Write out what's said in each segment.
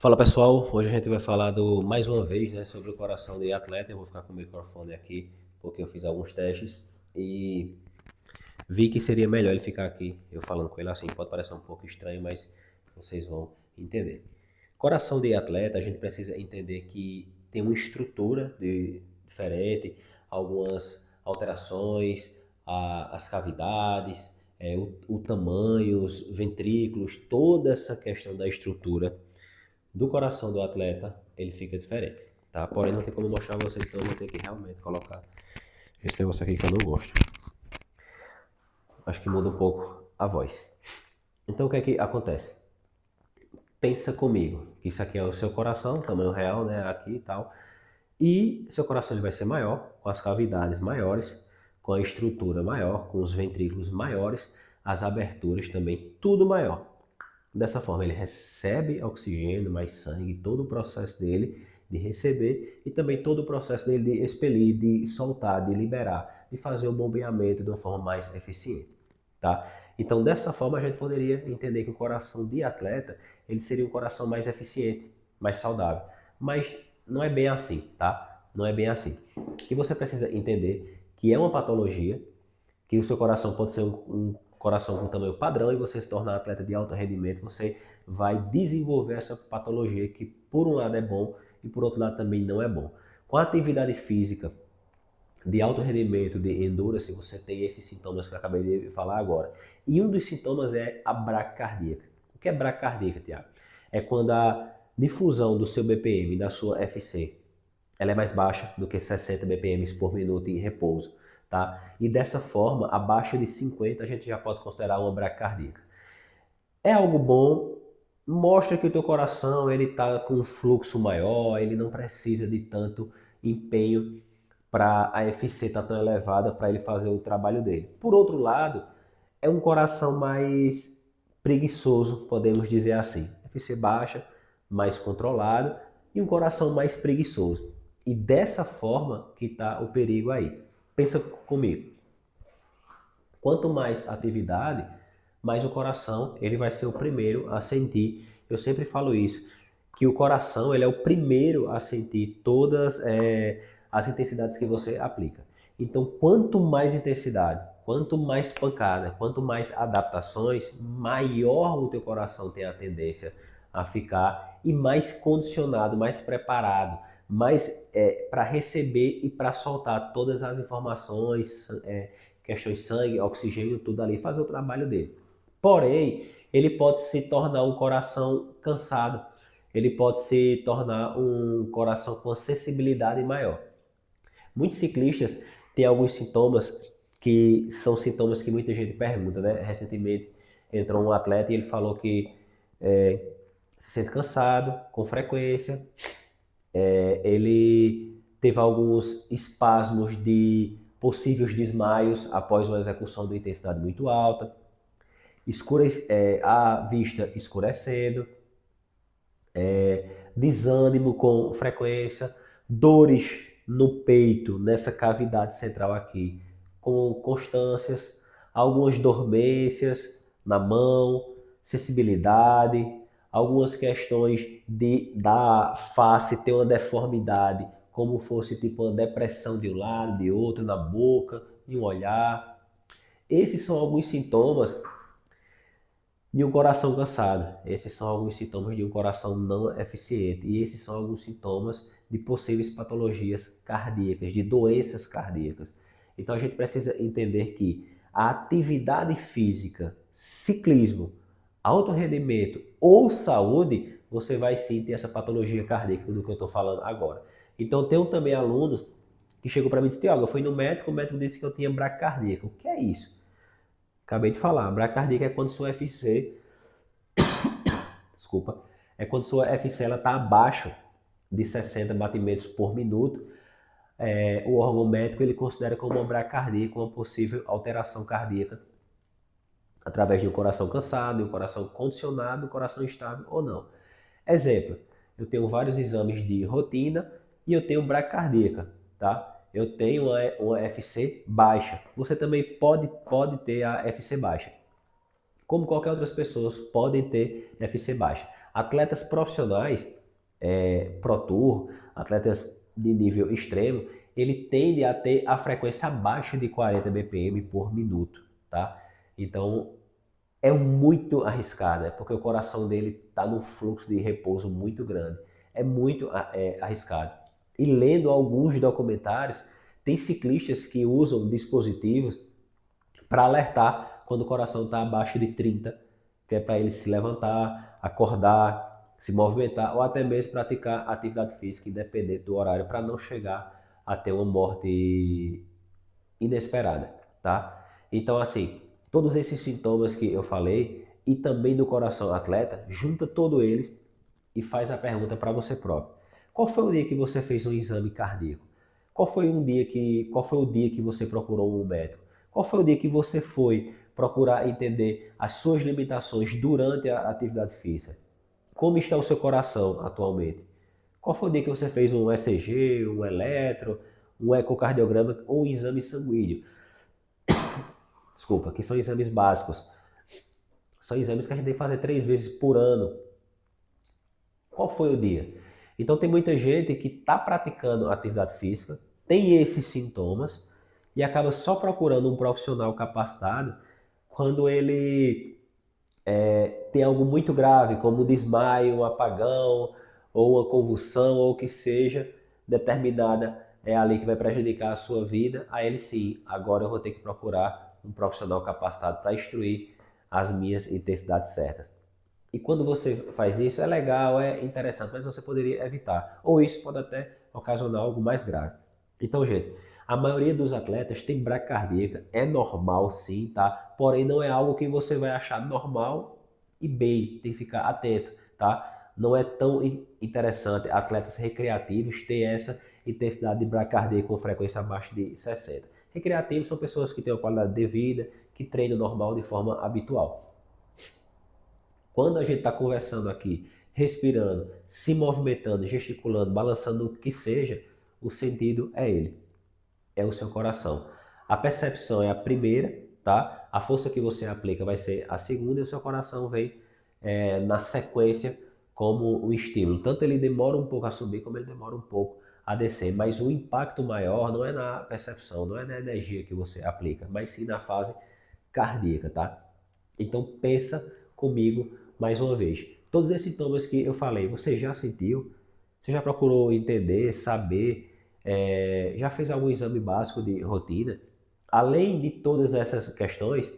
Fala pessoal, hoje a gente vai falar mais uma vez, né, sobre o coração de atleta. Eu vou ficar com o microfone aqui porque eu fiz alguns testes e vi que seria melhor ele ficar aqui, eu falando com ele assim. Pode parecer um pouco estranho, mas vocês vão entender. Coração de atleta, a gente precisa entender que tem uma estrutura diferente, algumas alterações, as cavidades, o tamanho, os ventrículos, toda essa questão da estrutura do coração do atleta, ele fica diferente, tá? Porém, não tem como mostrar pra vocês, então eu vou ter que realmente colocar esse negócio aqui que eu não gosto. Acho que muda um pouco a voz. Então, o que é que acontece? Pensa comigo, que isso aqui é o seu coração, tamanho real, né, aqui e tal. E seu coração ele vai ser maior, com as cavidades maiores, com a estrutura maior, com os ventrículos maiores, as aberturas também, tudo maior. Dessa forma, ele recebe oxigênio, mais sangue, todo o processo dele de receber e também todo o processo dele de expelir, de soltar, de liberar, de fazer o bombeamento de uma forma mais eficiente, tá? Então, dessa forma, a gente poderia entender que o coração de atleta, ele seria um coração mais eficiente, mais saudável. Mas não é bem assim, tá? Não é bem assim. E você precisa entender que é uma patologia, que o seu coração pode ser um coração com tamanho padrão e você se tornar atleta de alto rendimento, você vai desenvolver essa patologia que por um lado é bom e por outro lado também não é bom. Com a atividade física de alto rendimento, de endurance, você tem esses sintomas que eu acabei de falar agora. E um dos sintomas é a bracardíaca. O que é bracardíaca, Tiago? É quando a difusão do seu BPM, da sua FC, ela é mais baixa do que 60 BPM por minuto em repouso, tá? E dessa forma, abaixo de 50 a gente já pode considerar uma bracardíaca. É algo bom, mostra que o teu coração ele está com um fluxo maior, ele não precisa de tanto empenho para a FC estar tão elevada para ele fazer o trabalho dele. Por outro lado, é um coração mais preguiçoso, podemos dizer assim. FC baixa, mais controlado e um coração mais preguiçoso. E dessa forma que está o perigo aí. Pensa comigo. Quanto mais atividade, mais o coração ele vai ser o primeiro a sentir. Eu sempre falo isso, que o coração ele é o primeiro a sentir todas as intensidades que você aplica. Então, quanto mais intensidade, quanto mais pancada, quanto mais adaptações, maior o teu coração tem a tendência a ficar e mais condicionado, mais preparado, mais para receber e para soltar todas as informações, questões de sangue, oxigênio, tudo ali, fazer o trabalho dele. Porém, ele pode se tornar um coração cansado, ele pode se tornar um coração com sensibilidade maior. Muitos ciclistas têm alguns sintomas que são sintomas que muita gente pergunta, né? Recentemente entrou um atleta e ele falou que se sente cansado com frequência, ele teve alguns espasmos de possíveis desmaios após uma execução de intensidade muito alta, a vista escurecendo, desânimo com frequência, dores no peito, nessa cavidade central aqui, com constâncias, algumas dormências na mão, sensibilidade, algumas questões da face ter uma deformidade, como fosse tipo uma depressão de um lado, de outro, na boca, em um olhar. Esses são alguns sintomas de um coração cansado. Esses são alguns sintomas de um coração não eficiente. E esses são alguns sintomas de possíveis patologias cardíacas, de doenças cardíacas. Então a gente precisa entender que a atividade física, ciclismo, alto rendimento ou saúde, você vai sim ter essa patologia cardíaca do que eu estou falando agora. Então tenho também alunos que chegou para mim e disse: Tiago, eu fui no médico, o médico disse que eu tinha bracardíaca. O que é isso? Acabei de falar, bracardíaca é quando sua FC, desculpa, é quando sua FC está abaixo de 60 batimentos por minuto. O órgão médico ele considera como uma bracardíaca uma possível alteração cardíaca através de um coração cansado, de um coração condicionado, um coração estável ou não. Exemplo, eu tenho vários exames de rotina e eu tenho bracardíaca, tá? Eu tenho uma FC baixa. Você também pode ter a FC baixa. Como qualquer outras pessoas podem ter FC baixa. Atletas profissionais, Pro Tour, atletas de nível extremo, ele tende a ter a frequência abaixo de 40 BPM por minuto, tá? Então, é muito arriscado, porque o coração dele está num fluxo de repouso muito grande. É muito arriscado. E lendo alguns documentários, tem ciclistas que usam dispositivos para alertar quando o coração está abaixo de 30, que é para ele se levantar, acordar, se movimentar ou até mesmo praticar atividade física, independente do horário, para não chegar a ter uma morte inesperada, tá? Então, assim, todos esses sintomas que eu falei e também do coração atleta, junta todos eles e faz a pergunta para você próprio. Qual foi o dia que você fez um exame cardíaco? Qual foi o dia que você procurou um médico? Qual foi o dia que você foi procurar entender as suas limitações durante a atividade física? Como está o seu coração atualmente? Qual foi o dia que você fez um ECG, um eletro, um ecocardiograma ou um exame sanguíneo? Desculpa, que são exames básicos. São exames que a gente tem que fazer 3 vezes por ano. Qual foi o dia? Então tem muita gente que está praticando atividade física, tem esses sintomas e acaba só procurando um profissional capacitado quando ele tem algo muito grave, como um desmaio, um apagão, ou uma convulsão, ou o que seja determinada ali que vai prejudicar a sua vida, aí ele sim, agora eu vou ter que procurar um profissional capacitado para instruir as minhas intensidades certas. E quando você faz isso, é legal, é interessante, mas você poderia evitar. Ou isso pode até ocasionar algo mais grave. Então, gente, a maioria dos atletas tem bradicardia, é normal sim, tá? Porém, não é algo que você vai achar normal e bem, tem que ficar atento, tá? Não é tão interessante atletas recreativos ter essa intensidade de bradicardia com frequência abaixo de 60. Recreativos são pessoas que têm uma qualidade de vida, que treinam normal de forma habitual. Quando a gente está conversando aqui, respirando, se movimentando, gesticulando, balançando o que seja, o sentido é ele, é o seu coração. A percepção é a primeira, tá? A força que você aplica vai ser a segunda e o seu coração vem na sequência como um estímulo. Tanto ele demora um pouco a subir, como ele demora um pouco a descer. Mas o impacto maior não é na percepção, não é na energia que você aplica, mas sim na fase cardíaca, tá? Então pensa comigo mais uma vez. Todos esses sintomas que eu falei, você já sentiu? Você já procurou entender, saber? Já fez algum exame básico de rotina? Além de todas essas questões,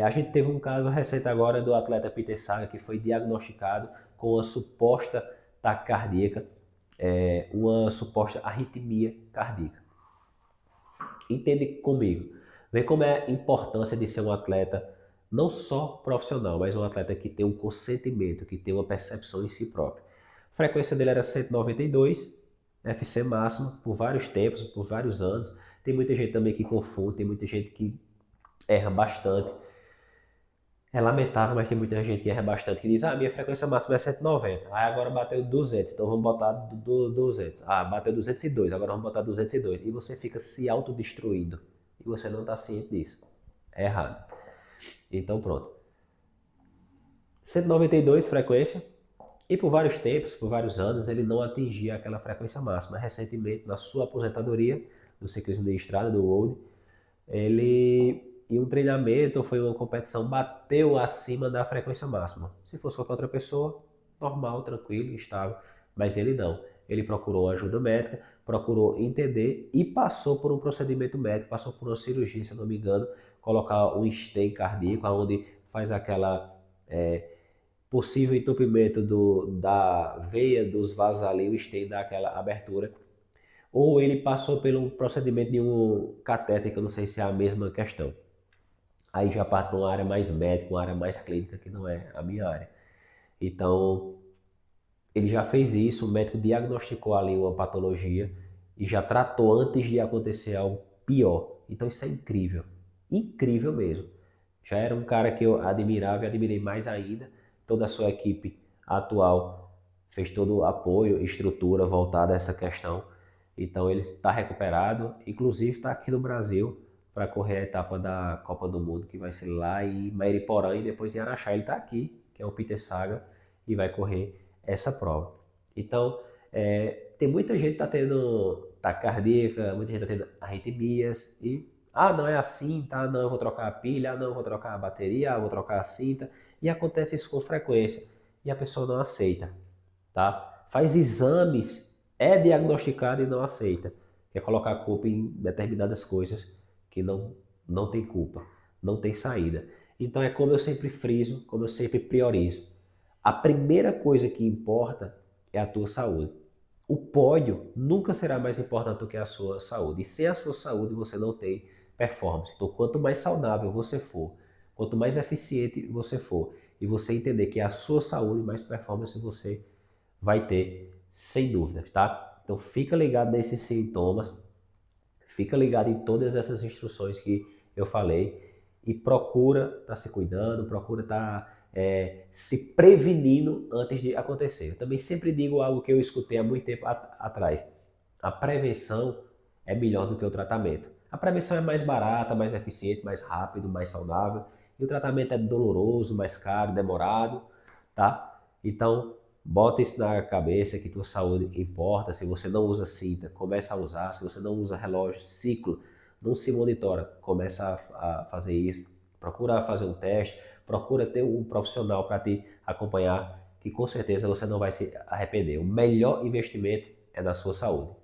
a gente teve um caso recente agora do atleta Peter Saga que foi diagnosticado com uma suposta taquicardia, uma suposta arritmia cardíaca. Entende comigo. Vê como é a importância de ser um atleta não só profissional, mas um atleta que tem um consentimento, que tem uma percepção em si próprio. A frequência dele era 192, FC máximo, por vários tempos, por vários anos. Tem muita gente também que confunde, tem muita gente que erra bastante. É lamentável, mas tem muita gente que erra bastante, que diz, minha frequência máxima é 190, aí agora bateu 200, então vamos botar 200. Bateu 202, agora vamos botar 202. E você fica se autodestruindo, e você não está ciente disso. É errado. Então pronto. 192 frequência, e por vários tempos, por vários anos, ele não atingia aquela frequência máxima. Recentemente, na sua aposentadoria do ciclismo de estrada, do Road, ele em um treinamento ou foi uma competição bateu acima da frequência máxima. Se fosse qualquer outra pessoa, normal, tranquilo, estável, mas ele não. Ele procurou ajuda médica, procurou entender e passou por um procedimento médico, passou por uma cirurgia, se não me engano, colocar um stent cardíaco, onde faz aquela possível entupimento da veia dos vasos ali, o stent dá aquela abertura ou ele passou por um procedimento de um catéter, que eu não sei se é a mesma questão. Aí já parte para uma área mais médica, uma área mais clínica, que não é a minha área. Então, ele já fez isso, o médico diagnosticou ali uma patologia e já tratou antes de acontecer algo pior. Então isso é incrível, incrível mesmo. Já era um cara que eu admirava e admirei mais ainda. Toda a sua equipe atual fez todo o apoio, estrutura voltada a essa questão. Então ele está recuperado, inclusive está aqui no Brasil para correr a etapa da Copa do Mundo, que vai ser lá em Mairiporã e depois em Araxá. Ele está aqui, que é o Peter Saga, e vai correr essa prova. Então, tem muita gente que está tendo taquicardia, muita gente está tendo arritmias e, não é assim, tá? Não, eu vou trocar a pilha, não, eu vou trocar a bateria, eu vou trocar a cinta. E acontece isso com frequência e a pessoa não aceita, tá? Faz exames, é diagnosticado e não aceita. Quer colocar a culpa em determinadas coisas que não tem culpa, não tem saída. Então é como eu sempre friso, como eu sempre priorizo. A primeira coisa que importa é a tua saúde. O pódio nunca será mais importante do que a sua saúde. E sem a sua saúde você não tem performance. Então quanto mais saudável você for, quanto mais eficiente você for, e você entender que é a sua saúde, mais performance você vai ter, sem dúvidas, tá? Então fica ligado nesses sintomas, fica ligado em todas essas instruções que eu falei e procura estar se cuidando, procura estar se prevenindo antes de acontecer. Eu também sempre digo algo que eu escutei há muito tempo atrás. A prevenção é melhor do que o tratamento. A prevenção é mais barata, mais eficiente, mais rápido, mais saudável. E o tratamento é doloroso, mais caro, demorado, tá? Então, bota isso na cabeça que tua saúde importa. Se você não usa cinta, começa a usar. Se você não usa relógio, ciclo, não se monitora, começa a fazer isso. Procura fazer um teste, procura ter um profissional para te acompanhar, que com certeza você não vai se arrepender. O melhor investimento é na sua saúde.